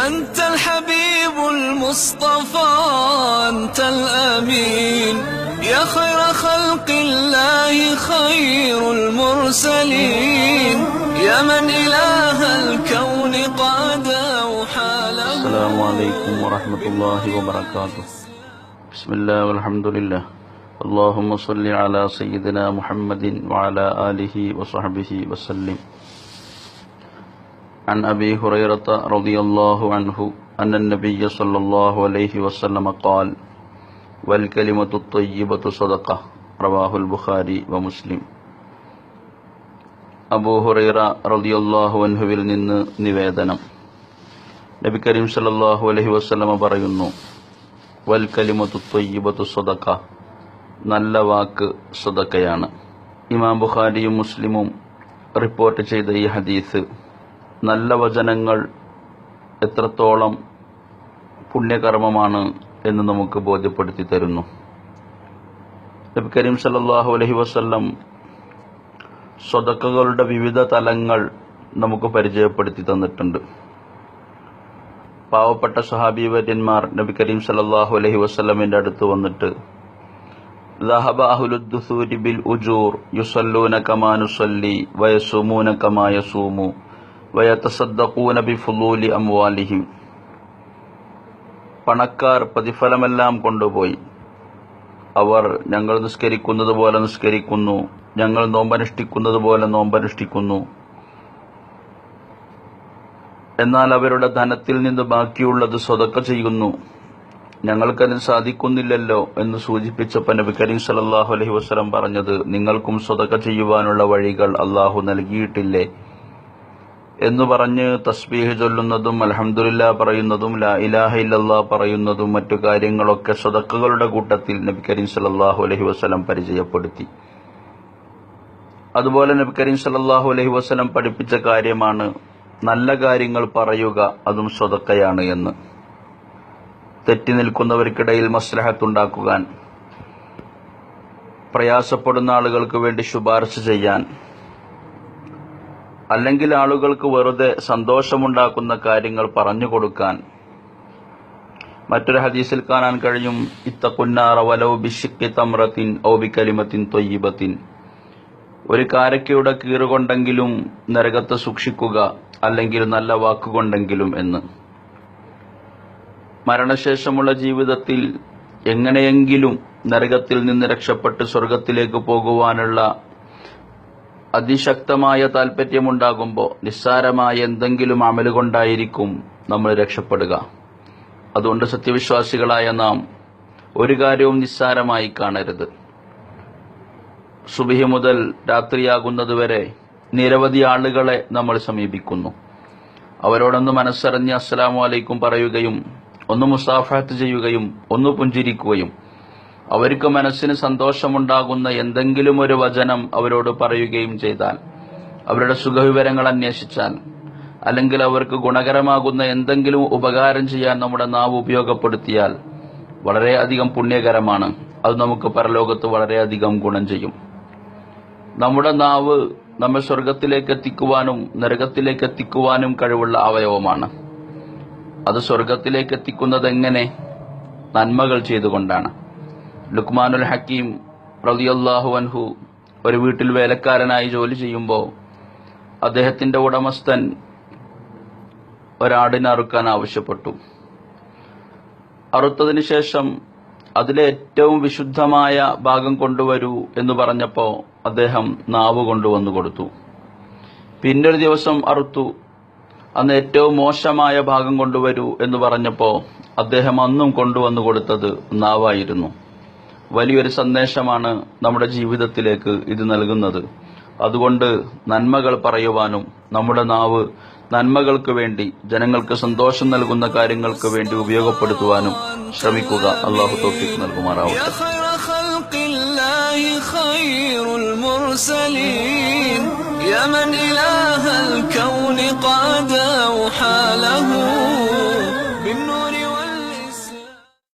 أنت الحبيب المصطفى أنت الأمين يا خير خلق الله خير المرسلين يا من إله الكون قد أوحى له. السلام عليكم ورحمة الله وبركاته. بسم الله والحمد لله. اللهم صل على سيدنا محمد وعلى آله وصحبه وسلم. عن أبي هريرة رضي الله عنه أن النبي صلى الله عليه وسلم قال والكلمة الطيبة صدقة رواه البخاري ومسلم. അബൂ ഹുറൈറ റളിയല്ലാഹു അൻഹുവിൽ നിന്ന് നിവേദനം. നബി കരീം സല്ലല്ലാഹു അലൈഹി വസല്ലമ പറയുന്നു, വൽ കലിമത്തു ത്വയ്യിബത്തു സദഖ, നല്ല വാക്ക് സദഖയാണ്. ഇമാം ബുഖാരിയും മുസ്ലിമും റിപ്പോർട്ട് ചെയ്ത ഈ ഹദീസ് നല്ല വചനങ്ങൾ എത്രത്തോളം പുണ്യകർമ്മമാണ് എന്ന് നമുക്ക് ബോധ്യപ്പെടുത്തി തരുന്നു. നബി കരീം സല്ലല്ലാഹു അലൈഹി വസല്ലം സദഖകളുടെ വിവിധ തലങ്ങൾ നമുക്ക് പരിചയപ്പെടുത്തി തന്നിട്ടുണ്ട്. പാവപ്പെട്ട സ്വഹാബീവര്യന്മാർ നബി കരീം സല്ലല്ലാഹു അലൈഹി വസല്ലമിന്റെ അടുത്ത് വന്നിട്ട് ذهب أهل الدثور بالأجور يصلون كما نصلي ويصومون كما يصوم ويتصدقون بفضول أموالهم. പണക്കാർ പ്രതിഫലമെല്ലാം കൊണ്ടുപോയി. അവർ ഞങ്ങൾ നിസ്കരിക്കുന്നത് പോലെ നിസ്കരിക്കുന്നു, ഞങ്ങൾ നോമ്പനുഷ്ഠിക്കുന്നത് പോലെ നോമ്പനുഷ്ഠിക്കുന്നു. എന്നാൽ അവരുടെ ധനത്തിൽ നിന്ന് ബാക്കിയുള്ളത് സ്വതക്ക ചെയ്യുന്നു. ഞങ്ങൾക്കതിന് സാധിക്കുന്നില്ലല്ലോ എന്ന് സൂചിപ്പിച്ചപ്പോൾ നബി കരീം സല്ലല്ലാഹു അലൈഹി വസല്ലം പറഞ്ഞത്, നിങ്ങൾക്കും സ്വതക്ക ചെയ്യുവാനുള്ള വഴികൾ അല്ലാഹു നൽകിയിട്ടില്ലേ എന്ന് പറഞ്ഞ് തസ്ബീഹ് ചൊല്ലുന്നതും അൽഹംദുലില്ലാഹ് പറയുന്നതും ലാ ഇലാഹ ഇല്ലല്ലാഹ് പറയുന്നതും മറ്റു കാര്യങ്ങളൊക്കെ സ്വതക്കകളുടെ കൂട്ടത്തിൽ നബി കരീം സല്ലല്ലാഹു അലൈഹി വസല്ലം പരിചയപ്പെടുത്തി. അതുപോലെ നബി കരീം സല്ലല്ലാഹു അലൈഹി വസല്ലം പഠിപ്പിച്ച കാര്യമാണ് നല്ല കാര്യങ്ങൾ പറയുക, അതും സ്വതക്കയാണ് എന്ന്. തെറ്റി നിൽക്കുന്നവർക്കിടയിൽ മസ്ലഹത്തുണ്ടാക്കുവാൻ, പ്രയാസപ്പെടുന്ന ആളുകൾക്ക് വേണ്ടി ശുപാർശ ചെയ്യാൻ, അല്ലെങ്കിൽ ആളുകൾക്ക് വെറുതെ സന്തോഷമുണ്ടാക്കുന്ന കാര്യങ്ങൾ പറഞ്ഞു കൊടുക്കാൻ. മറ്റൊരു ഹദീസിൽ കാണാൻ കഴിയും, ഇത്തഖുന്നാറ വലൗ ബിശിഖ്ഖി തംറത്തിൻ ഔ ബികലിമത്തിൻ ത്വയ്യിബത്തിൻ, ഒരു കാരക്കയുടെ കീറുകൊണ്ടെങ്കിലും നരകത്തെ സൂക്ഷിക്കുക, അല്ലെങ്കിൽ നല്ല വാക്കുകൊണ്ടെങ്കിലും എന്ന്. മരണശേഷമുള്ള ജീവിതത്തിൽ എങ്ങനെയെങ്കിലും നരകത്തിൽ നിന്ന് രക്ഷപ്പെട്ട് സ്വർഗത്തിലേക്ക് പോകുവാനുള്ള അതിശക്തമായ താൽപര്യമുണ്ടാകുമ്പോൾ നിസ്സാരമായ എന്തെങ്കിലും അമല് കൊണ്ടായിരിക്കും നമ്മൾ രക്ഷപ്പെടുക. അതുകൊണ്ട് സത്യവിശ്വാസികളായ നാം ഒരു കാര്യവും നിസ്സാരമായി കാണരുത്. സുബഹി മുതൽ രാത്രിയാകുന്നതുവരെ നിരവധി ആളുകളെ നമ്മൾ സമീപിക്കുന്നു. അവരോടൊന്ന് മനസ്സറിഞ്ഞ് അസ്സലാമു അലൈക്കും പറയുകയും ഒന്ന് മുസാഫഹത്ത് ചെയ്യുകയും ഒന്ന് പുഞ്ചിരിക്കുകയും അവർക്ക് മനസ്സിന് സന്തോഷമുണ്ടാകുന്ന എന്തെങ്കിലും ഒരു വചനം അവരോട് പറയുകയും ചെയ്താൽ, അവരുടെ സുഖവിവരങ്ങൾ അന്വേഷിച്ചാൽ, അല്ലെങ്കിൽ അവർക്ക് ഗുണകരമാകുന്ന എന്തെങ്കിലും ഉപകാരം ചെയ്യാൻ നമ്മുടെ നാവ് ഉപയോഗപ്പെടുത്തിയാൽ വളരെയധികം പുണ്യകരമാണ്. അത് നമുക്ക് പരലോകത്ത് വളരെയധികം ഗുണം ചെയ്യും. നമ്മുടെ നാവ് നമ്മെ സ്വർഗത്തിലേക്ക് എത്തിക്കുവാനും നരകത്തിലേക്ക് എത്തിക്കുവാനും കഴിവുള്ള അവയവമാണ്. അത് സ്വർഗത്തിലേക്ക് എത്തിക്കുന്നത് എങ്ങനെ? നന്മകൾ ചെയ്തുകൊണ്ടാണ്. ലുക്മാനുൽ ഹക്കീം റളിയല്ലാഹു അൻഹു ഒരു വീട്ടിൽ വേലക്കാരനായി ജോലി ചെയ്യുമ്പോൾ അദ്ദേഹത്തിന്റെ ഉടമസ്ഥൻ ഒരാടിനെ അറുക്കാൻ ആവശ്യപ്പെട്ടു. അറുത്തതിനു ശേഷം അതിലെ ഏറ്റവും വിശുദ്ധമായ ഭാഗം കൊണ്ടുവരൂ എന്ന് പറഞ്ഞപ്പോൾ അദ്ദേഹം നാവ് കൊണ്ടുവന്നു കൊടുത്തു. പിന്നൊരു ദിവസം അറുത്തു. അന്ന് ഏറ്റവും മോശമായ ഭാഗം കൊണ്ടുവരൂ എന്ന് പറഞ്ഞപ്പോൾ അദ്ദേഹം അന്നും കൊണ്ടുവന്നു കൊടുത്തത് നാവായിരുന്നു. വലിയൊരു സന്ദേശമാണ് നമ്മുടെ ജീവിതത്തിലേക്ക് ഇത് നൽകുന്നത്. അതുകൊണ്ട് നന്മകൾ പറയുവാനും നമ്മുടെ നാവ് നന്മകൾക്ക് വേണ്ടി, ജനങ്ങൾക്ക് സന്തോഷം നൽകുന്ന കാര്യങ്ങൾക്ക് വേണ്ടി ഉപയോഗപ്പെടുത്തുവാനും ശ്രമിക്കുക. അല്ലാഹു തൗഫീഖ് നൽകുമാറാവട്ടെ. يا من إله الكون قد أوحى له